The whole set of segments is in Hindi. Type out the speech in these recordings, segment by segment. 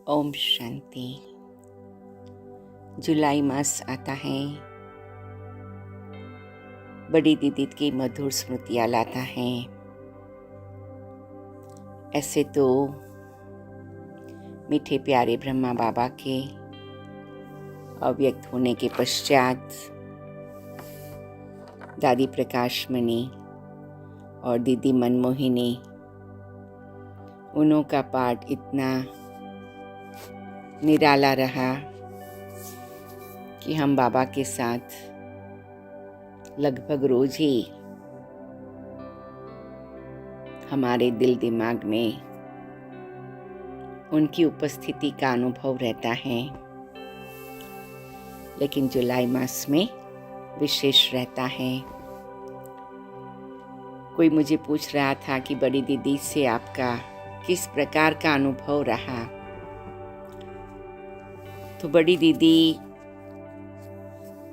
ओम शांति। जुलाई मास आता है, बड़ी दीदी की मधुर स्मृतियाँ लाता है। ऐसे तो मीठे प्यारे ब्रह्मा बाबा के अव्यक्त होने के पश्चात दादी प्रकाश मणि और दीदी मनमोहिनी, उन्हों का पाठ इतना निराला रहा कि हम बाबा के साथ लगभग रोज ही हमारे दिल दिमाग में उनकी उपस्थिति का अनुभव रहता है। लेकिन जुलाई मास में विशेष रहता है। कोई मुझे पूछ रहा था कि बड़ी दीदी से आपका किस प्रकार का अनुभव रहा। तो बड़ी दीदी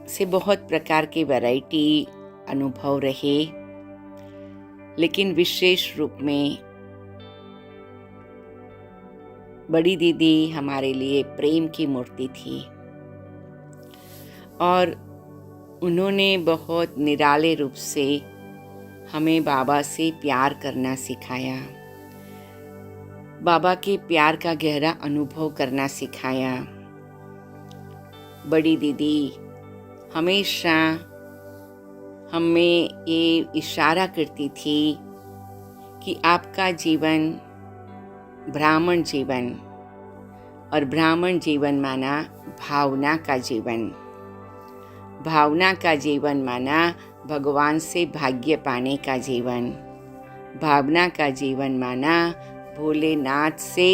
से बहुत प्रकार के वैरायटी अनुभव रहे, लेकिन विशेष रूप में बड़ी दीदी हमारे लिए प्रेम की मूर्ति थी और उन्होंने बहुत निराले रूप से हमें बाबा से प्यार करना सिखाया, बाबा के प्यार का गहरा अनुभव करना सिखाया। बड़ी दीदी हमेशा हमें ये इशारा करती थी कि आपका जीवन ब्राह्मण जीवन, और ब्राह्मण जीवन माना भावना का जीवन, भावना का जीवन माना भगवान से भाग्य पाने का जीवन, भावना का जीवन माना भोलेनाथ से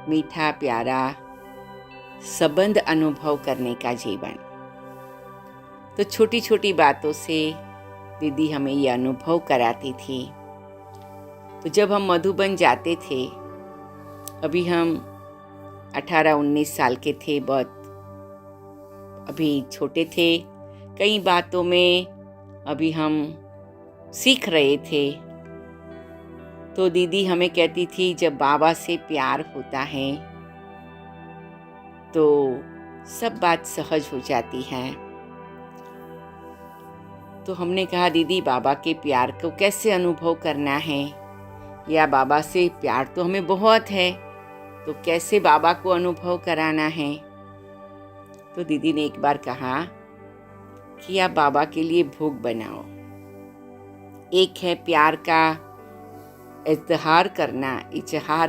मीठा प्यारा संबंध अनुभव करने का जीवन। तो छोटी छोटी बातों से दीदी हमें ये अनुभव कराती थी। तो जब हम मधुबन जाते थे, अभी हम 18-19 साल के थे, बहुत अभी छोटे थे, कई बातों में अभी हम सीख रहे थे। तो दीदी हमें कहती थी जब बाबा से प्यार होता है तो सब बात सहज हो जाती है। तो हमने कहा दीदी बाबा के प्यार को कैसे अनुभव करना है, या बाबा से प्यार तो हमें बहुत है, तो कैसे बाबा को अनुभव कराना है। तो दीदी ने एक बार कहा कि आप बाबा के लिए भोग बनाओ। एक है प्यार का इजहार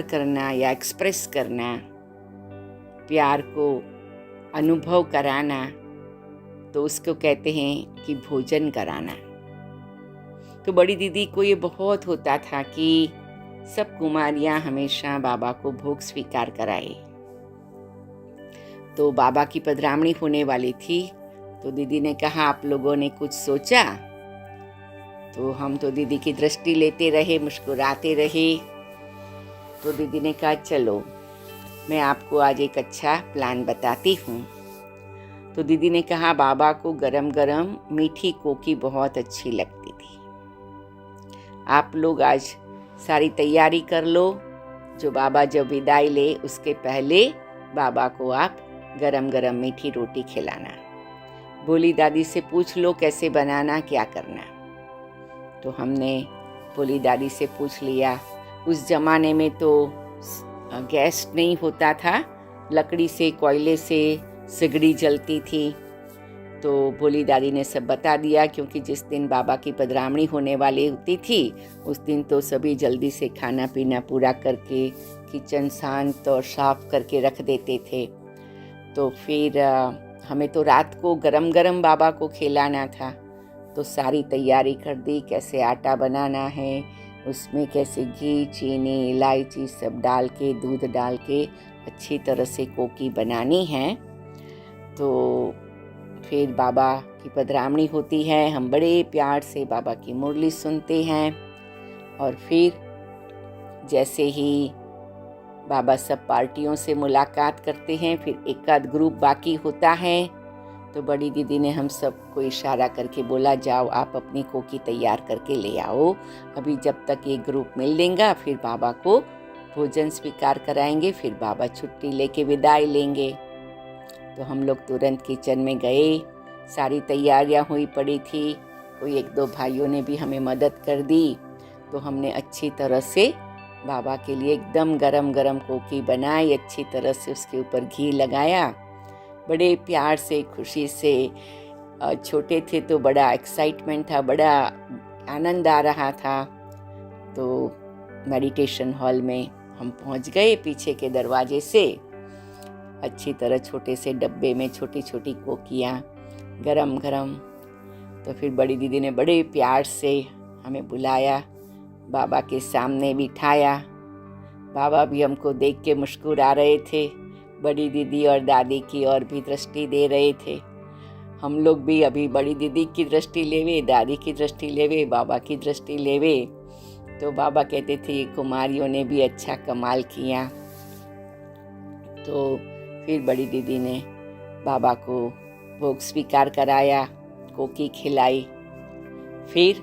करना या एक्सप्रेस करना, प्यार को अनुभव कराना, तो उसको कहते हैं कि भोजन कराना। तो बड़ी दीदी को ये बहुत होता था कि सब कुमारियां हमेशा बाबा को भोग स्वीकार कराए। तो बाबा की पधरामणी होने वाली थी, तो दीदी ने कहा आप लोगों ने कुछ सोचा। तो हम तो दीदी की दृष्टि लेते रहे, मुस्कुराते रहे। तो दीदी ने कहा चलो मैं आपको आज एक अच्छा प्लान बताती हूँ। तो दीदी ने कहा बाबा को गरम गरम मीठी कोकी बहुत अच्छी लगती थी, आप लोग आज सारी तैयारी कर लो, जो बाबा जब विदाई ले उसके पहले बाबा को आप गरम गरम मीठी रोटी खिलाना। भोली दादी से पूछ लो कैसे बनाना, क्या करना। तो हमने भोली दादी से पूछ लिया। उस जमाने में तो गैस नहीं होता था, लकड़ी से कोयले से सिगड़ी जलती थी। तो भोली दादी ने सब बता दिया, क्योंकि जिस दिन बाबा की पधरामणी होने वाली होती थी उस दिन तो सभी जल्दी से खाना पीना पूरा करके किचन शांत और साफ करके रख देते थे। तो फिर हमें तो रात को गरम गरम बाबा को खिलाना था, तो सारी तैयारी कर दी, कैसे आटा बनाना है, उसमें कैसे घी चीनी इलायची सब डाल के दूध डाल के अच्छी तरह से कोकी बनानी है। तो फिर बाबा की पधरामणी होती है, हम बड़े प्यार से बाबा की मुरली सुनते हैं, और फिर जैसे ही बाबा सब पार्टियों से मुलाकात करते हैं, फिर एक आध ग्रुप बाकी होता है। तो बड़ी दीदी ने हम सबको इशारा करके बोला जाओ आप अपनी कोकी तैयार करके ले आओ, अभी जब तक ये ग्रुप मिल लेगा फिर बाबा को भोजन स्वीकार कराएंगे, फिर बाबा छुट्टी लेके विदाई लेंगे। तो हम लोग तुरंत किचन में गए। सारी तैयारियां हुई पड़ी थी। कोई एक दो भाइयों ने भी हमें मदद कर दी। तो हमने अच्छी तरह से बाबा के लिए एकदम गरम गरम कोकी बनाई, अच्छी तरह से उसके ऊपर घी लगाया, बड़े प्यार से, खुशी से। छोटे थे तो बड़ा एक्साइटमेंट था, बड़ा आनंद आ रहा था। तो मेडिटेशन हॉल में हम पहुंच गए पीछे के दरवाजे से। अच्छी तरह छोटे से डब्बे में छोटी छोटी कोकियाँ गरम गरम। तो फिर बड़ी दीदी ने बड़े प्यार से हमें बुलाया, बाबा के सामने बिठाया। बाबा भी हमको देख के मुस्कुरा रहे थे। बड़ी दीदी और दादी की ओर भी दृष्टि दे रहे थे। हम लोग भी अभी बड़ी दीदी की दृष्टि लेवे, दादी की दृष्टि लेवे, बाबा की दृष्टि लेवे। तो बाबा कहते थे ये कुमारियों ने भी अच्छा कमाल किया। तो फिर बड़ी दीदी ने बाबा को भोग स्वीकार कराया, कोकी खिलाई। फिर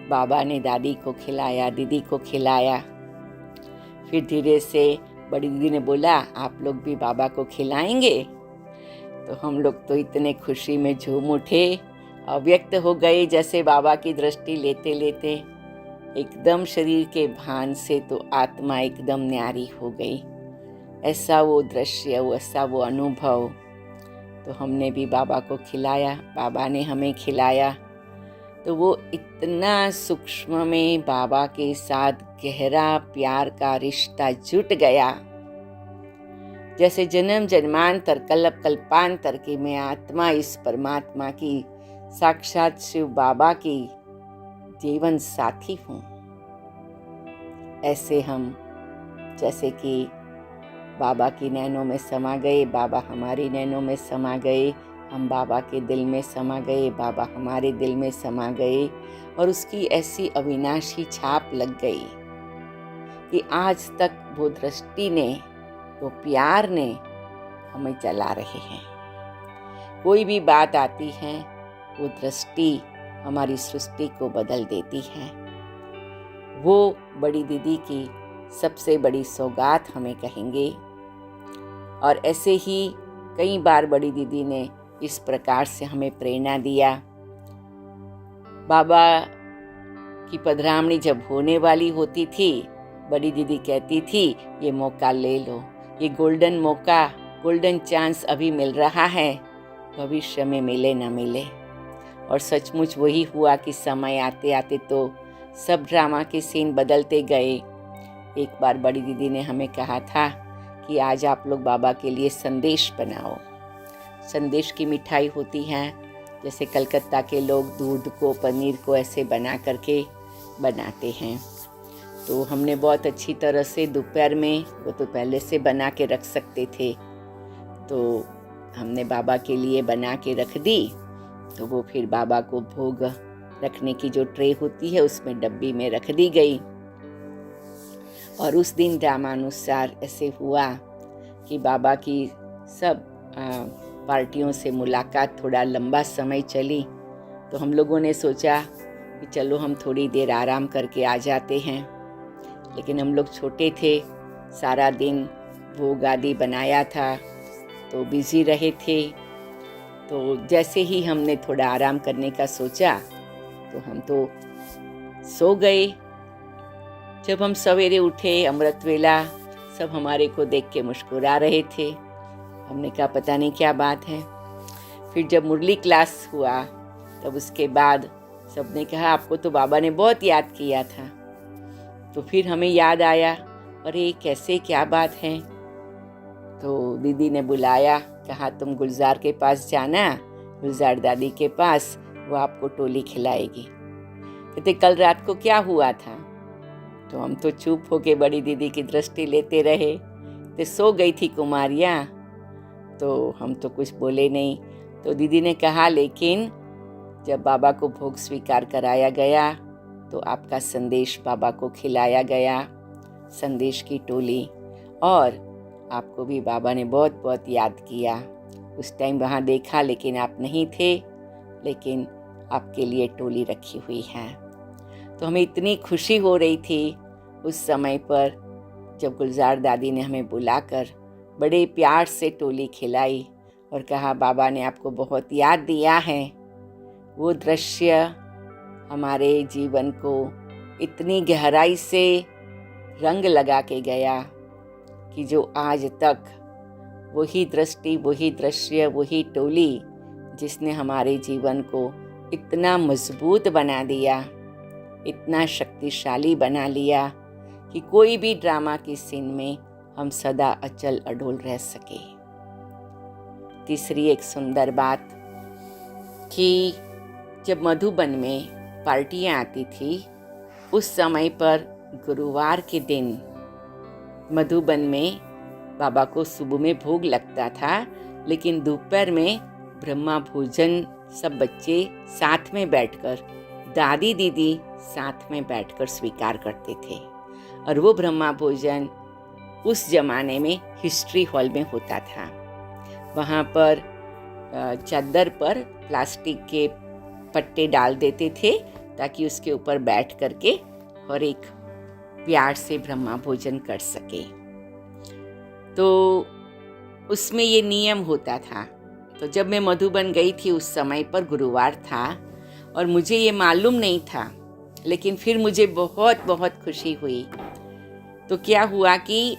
बाबा ने दादी को खिलाया, दीदी को खिलाया। फिर धीरे से बड़ी दीदी ने बोला आप लोग भी बाबा को खिलाएंगे। तो हम लोग तो इतने खुशी में झूम उठे, अव्यक्त हो गए जैसे बाबा की दृष्टि लेते लेते। एकदम शरीर के भान से तो आत्मा एकदम न्यारी हो गई। ऐसा वो दृश्य, ऐसा वो अनुभव। तो हमने भी बाबा को खिलाया, बाबा ने हमें खिलाया। तो वो इतना सूक्ष्म में बाबा के साथ गहरा प्यार का रिश्ता जुट गया, जैसे जन्म जन्मांतर कल्प कल्पांतर की मैं आत्मा इस परमात्मा की, साक्षात शिव बाबा की जीवन साथी हूँ। ऐसे हम जैसे कि बाबा की नैनों में समा गए, बाबा हमारी नैनों में समा गए, हम बाबा के दिल में समा गए, बाबा हमारे दिल में समा गए। और उसकी ऐसी अविनाशी छाप लग गई कि आज तक वो दृष्टि ने, वो प्यार ने हमें चला रहे हैं। कोई भी बात आती है, वो दृष्टि हमारी सृष्टि को बदल देती है। वो बड़ी दीदी की सबसे बड़ी सौगात हमें कहेंगे। और ऐसे ही कई बार बड़ी दीदी ने इस प्रकार से हमें प्रेरणा दिया। बाबा की पधरामणी जब होने वाली होती थी, बड़ी दीदी कहती थी ये मौका ले लो, ये गोल्डन मौका, गोल्डन चांस अभी मिल रहा है, भविष्य में मिले ना मिले। और सचमुच वही हुआ कि समय आते आते तो सब ड्रामा के सीन बदलते गए। एक बार बड़ी दीदी ने हमें कहा था कि आज आप लोग बाबा के लिए संदेश बनाओ। संदेश की मिठाई होती है, जैसे कलकत्ता के लोग दूध को, पनीर को ऐसे बना करके बनाते हैं। तो हमने बहुत अच्छी तरह से दोपहर में, वो तो पहले से बना के रख सकते थे, तो हमने बाबा के लिए बना के रख दी। तो वो फिर बाबा को भोग रखने की जो ट्रे होती है उसमें डब्बी में रख दी गई। और उस दिन ड्रामानुसार ऐसे हुआ कि बाबा की सब पार्टियों से मुलाकात थोड़ा लंबा समय चली। तो हम लोगों ने सोचा कि चलो हम थोड़ी देर आराम करके आ जाते हैं। लेकिन हम लोग छोटे थे, सारा दिन भोग आदि बनाया था, तो बिजी रहे थे। तो जैसे ही हमने थोड़ा आराम करने का सोचा तो हम तो सो गए। जब हम सवेरे उठे, अमृत वेला, सब हमारे को देख के मुस्कुरा रहे थे। हमने कहा पता नहीं क्या बात है। फिर जब मुरली क्लास हुआ तब उसके बाद सबने कहा आपको तो बाबा ने बहुत याद किया था। तो फिर हमें याद आया, अरे कैसे, क्या बात है। तो दीदी ने बुलाया, कहा तुम गुलजार के पास जाना, गुलजार दादी के पास, वो आपको टोली खिलाएगी। कहते कल रात को क्या हुआ था। तो हम तो चुप होके बड़ी दीदी की दृष्टि लेते रहे। तो सो गई थी कुमारियाँ, तो हम तो कुछ बोले नहीं। तो दीदी ने कहा लेकिन जब बाबा को भोग स्वीकार कराया गया तो आपका संदेश बाबा को खिलाया गया, संदेश की टोली, और आपको भी बाबा ने बहुत बहुत याद किया। उस टाइम वहाँ देखा लेकिन आप नहीं थे, लेकिन आपके लिए टोली रखी हुई है। तो हमें इतनी खुशी हो रही थी उस समय पर, जब गुलजार दादी ने हमें बुलाकर बड़े प्यार से टोली खिलाई और कहा बाबा ने आपको बहुत याद दिया है, वो दृश्य हमारे जीवन को इतनी गहराई से रंग लगा के गया कि जो आज तक वही दृष्टि, वही दृश्य, वही टोली जिसने हमारे जीवन को इतना मजबूत बना दिया, इतना शक्तिशाली बना लिया कि कोई भी ड्रामा की सीन में हम सदा अचल अडोल रह सके। तीसरी एक सुंदर बात कि जब मधुबन में पार्टियां आती थी, उस समय पर गुरुवार के दिन मधुबन में बाबा को सुबह में भोग लगता था, लेकिन दोपहर में ब्रह्मा भोजन सब बच्चे साथ में बैठकर, दादी दीदी साथ में बैठकर स्वीकार करते थे। और वो ब्रह्मा भोजन उस जमाने में हिस्ट्री हॉल में होता था। वहाँ पर चादर पर प्लास्टिक के पट्टे डाल देते थे ताकि उसके ऊपर बैठ करके और एक प्यार से ब्रह्मा भोजन कर सके। तो उसमें ये नियम होता था। तो जब मैं मधुबन गई थी उस समय पर गुरुवार था और मुझे ये मालूम नहीं था, लेकिन फिर मुझे बहुत बहुत खुशी हुई। तो क्या हुआ कि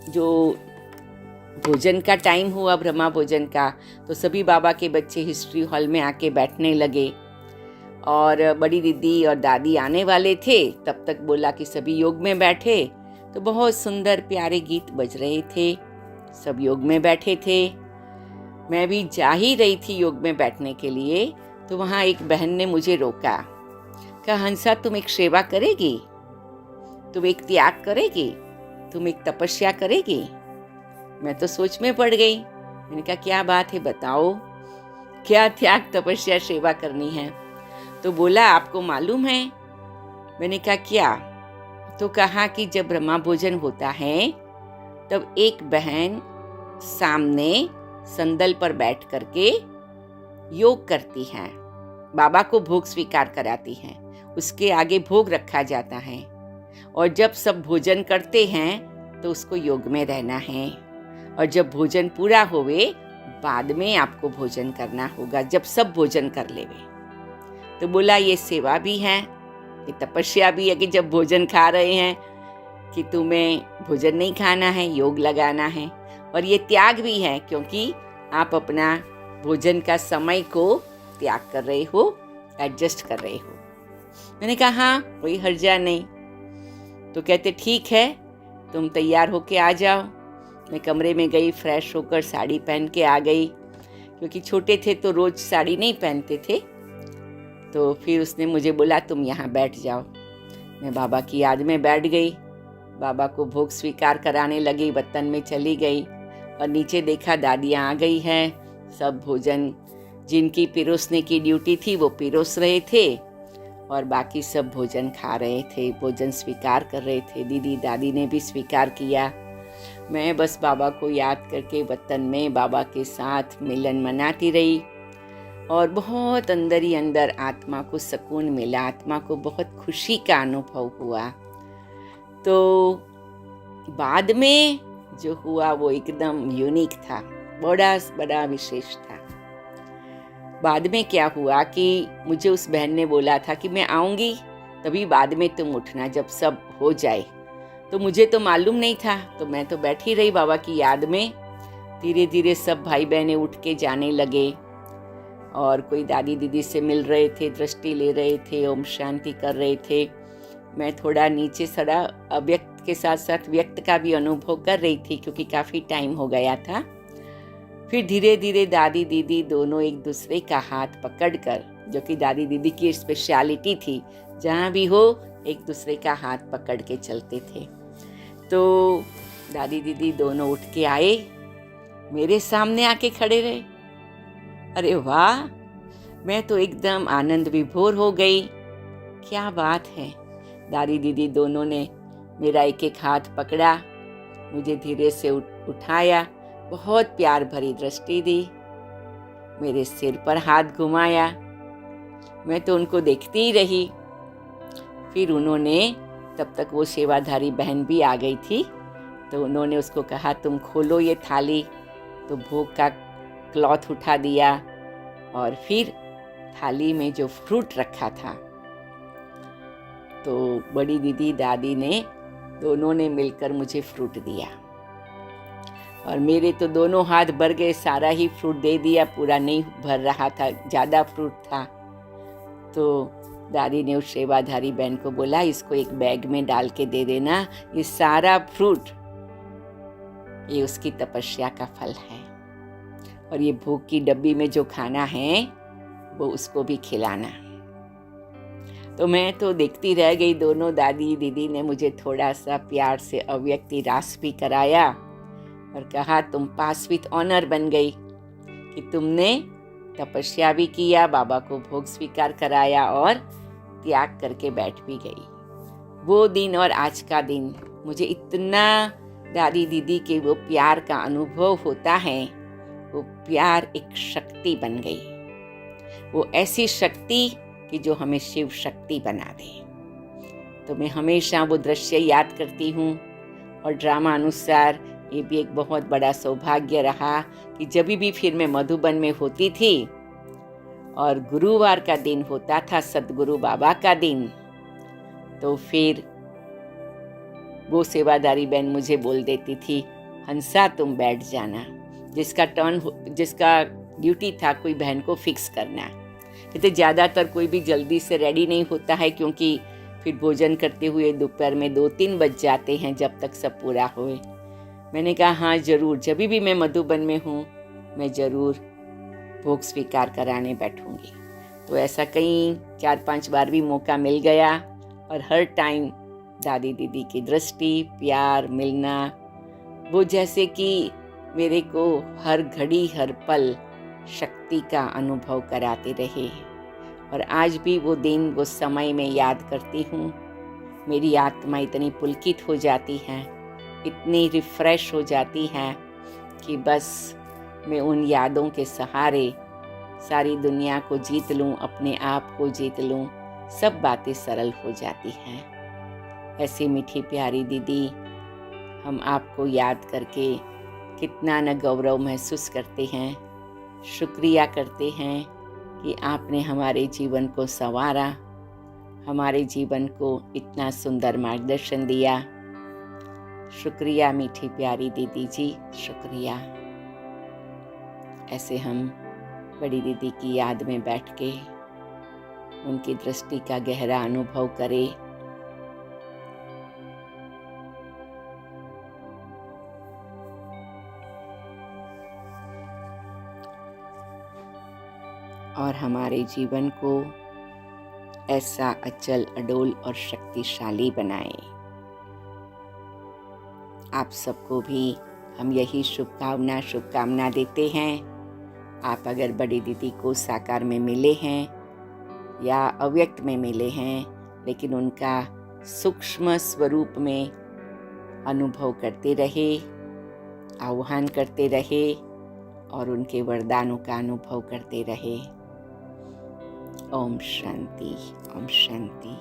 जो भोजन का टाइम हुआ, ब्रह्मा भोजन का, तो सभी बाबा के बच्चे हिस्ट्री हॉल में आके बैठने लगे और बड़ी दीदी और दादी आने वाले थे। तब तक बोला कि सभी योग में बैठे। तो बहुत सुंदर प्यारे गीत बज रहे थे, सब योग में बैठे थे। मैं भी जा ही रही थी योग में बैठने के लिए, तो वहाँ एक बहन ने मुझे रोका, कहा हंसा तुम एक सेवा करेगी, तुम एक त्याग करेगी, तुम एक तपस्या करेगी। मैं तो सोच में पड़ गई। मैंने कहा क्या बात है, बताओ क्या त्याग तपस्या सेवा करनी है। तो बोला आपको मालूम है। मैंने कहा क्या। तो कहा कि जब ब्रह्मा भोजन होता है तब एक बहन सामने संदल पर बैठ करके योग करती है, बाबा को भोग स्वीकार कराती है, उसके आगे भोग रखा जाता है और जब सब भोजन करते हैं तो उसको योग में रहना है और जब भोजन पूरा होवे बाद में आपको भोजन करना होगा, जब सब भोजन कर लेवे। तो बोला ये सेवा भी है, ये तपस्या भी है कि जब भोजन खा रहे हैं कि तुम्हें भोजन नहीं खाना है, योग लगाना है, और ये त्याग भी है क्योंकि आप अपना भोजन का समय को त्याग कर रहे हो, एडजस्ट कर रहे हो। मैंने कहा हाँ कोई हर्जा नहीं। तो कहते ठीक है तुम तैयार होके आ जाओ। मैं कमरे में गई, फ्रेश होकर साड़ी पहन के आ गई, क्योंकि छोटे थे तो रोज साड़ी नहीं पहनते थे। तो फिर उसने मुझे बोला तुम यहाँ बैठ जाओ। मैं बाबा की याद में बैठ गई, बाबा को भोग स्वीकार कराने लगी, बर्तन में चली गई और नीचे देखा दादियाँ आ गई हैं। सब भोजन जिनकी पिरोसने की ड्यूटी थी वो पिरोस रहे थे और बाकी सब भोजन खा रहे थे, भोजन स्वीकार कर रहे थे। दीदी दादी ने भी स्वीकार किया। मैं बस बाबा को याद करके बर्तन में बाबा के साथ मिलन मनाती रही और बहुत अंदर ही अंदर आत्मा को सुकून मिला, आत्मा को बहुत खुशी का अनुभव हुआ। तो बाद में जो हुआ वो एकदम यूनिक था, बड़ा विशेष था। बाद में क्या हुआ कि मुझे उस बहन ने बोला था कि मैं आऊँगी तभी बाद में तुम उठना जब सब हो जाए। तो मुझे तो मालूम नहीं था, तो मैं तो बैठी रही बाबा की याद में। धीरे धीरे सब भाई बहनें उठ के जाने लगे और कोई दादी दीदी से मिल रहे थे, दृष्टि ले रहे थे, ओम शांति कर रहे थे। मैं थोड़ा नीचे सड़ा अव्यक्त के साथ साथ व्यक्त का भी अनुभव कर रही थी क्योंकि काफ़ी टाइम हो गया था। फिर धीरे धीरे दादी दीदी दोनों एक दूसरे का हाथ पकड़कर, जो कि दादी दीदी की स्पेशलिटी थी, जहाँ भी हो एक दूसरे का हाथ पकड़ के चलते थे। तो दादी दीदी दोनों उठ के आए, मेरे सामने आके खड़े रहे। अरे वाह, मैं तो एकदम आनंद विभोर हो गई। क्या बात है। दादी दीदी दोनों ने मेरा एक एक हाथ पकड़ा, मुझे धीरे से उठाया, बहुत प्यार भरी दृष्टि दी, मेरे सिर पर हाथ घुमाया। मैं तो उनको देखती ही रही। फिर उन्होंने, तब तक वो सेवाधारी बहन भी आ गई थी, तो उन्होंने उसको कहा तुम खोलो ये थाली। तो भोग का क्लॉथ उठा दिया और फिर थाली में जो फ्रूट रखा था, तो बड़ी दीदी दादी ने दोनों ने मिलकर मुझे फ्रूट दिया और मेरे तो दोनों हाथ भर गए, सारा ही फ्रूट दे दिया, पूरा नहीं भर रहा था, ज़्यादा फ्रूट था। तो दादी ने उस सेवाधारी बहन को बोला इसको एक बैग में डाल के दे देना, ये सारा फ्रूट ये उसकी तपस्या का फल है और ये भोग की डब्बी में जो खाना है वो उसको भी खिलाना। तो मैं तो देखती रह गई। दोनों दादी दीदी ने मुझे थोड़ा सा प्यार से अव्यक्ति रास भी कराया और कहा तुम पास विथ ऑनर बन गई कि तुमने तपस्या भी किया, बाबा को भोग स्वीकार कराया और त्याग करके बैठ भी गई। वो दिन और आज का दिन मुझे इतना दादी दीदी के वो प्यार का अनुभव होता है। वो प्यार एक शक्ति बन गई, वो ऐसी शक्ति कि जो हमें शिव शक्ति बना दे। तो मैं हमेशा वो दृश्य याद करती हूँ और ड्रामा अनुसार ये भी एक बहुत बड़ा सौभाग्य रहा कि जब भी फिर मैं मधुबन में होती थी और गुरुवार का दिन होता था, सद्गुरु बाबा का दिन, तो फिर वो सेवादारी बहन मुझे बोल देती थी हंसा तुम बैठ जाना, जिसका ड्यूटी था कोई बहन को फिक्स करना। कहते ज़्यादातर कोई भी जल्दी से रेडी नहीं होता है क्योंकि फिर भोजन करते हुए दोपहर में 2-3 बज जाते हैं जब तक सब पूरा होए। मैंने कहा हाँ ज़रूर, जब भी मैं मधुबन में हूँ मैं ज़रूर भोग स्वीकार कराने बैठूंगी। तो ऐसा कई 4-5 बार भी मौका मिल गया और हर टाइम दादी दीदी की दृष्टि, प्यार, मिलना, वो जैसे कि मेरे को हर घड़ी हर पल शक्ति का अनुभव कराते रहे। और आज भी वो दिन वो समय में याद करती हूँ, मेरी आत्मा इतनी पुलकित हो जाती है, इतनी रिफ्रेश हो जाती है कि बस मैं उन यादों के सहारे सारी दुनिया को जीत लूँ, अपने आप को जीत लूँ, सब बातें सरल हो जाती हैं। ऐसी मीठी प्यारी दीदी, हम आपको याद करके कितना न गौरव महसूस करते हैं, शुक्रिया करते हैं कि आपने हमारे जीवन को संवारा, हमारे जीवन को इतना सुंदर मार्गदर्शन दिया। शुक्रिया मीठी प्यारी दीदी जी, शुक्रिया। ऐसे हम बड़ी दीदी की याद में बैठ के उनकी दृष्टि का गहरा अनुभव करें। और हमारे जीवन को ऐसा अचल अडोल और शक्तिशाली बनाए। आप सबको भी हम यही शुभकामना देते हैं। आप अगर बड़ी दीदी को साकार में मिले हैं या अव्यक्त में मिले हैं, लेकिन उनका सूक्ष्म स्वरूप में अनुभव करते रहे, आह्वान करते रहे और उनके वरदानों का अनुभव करते रहे। ओम शांति, ओम शांति।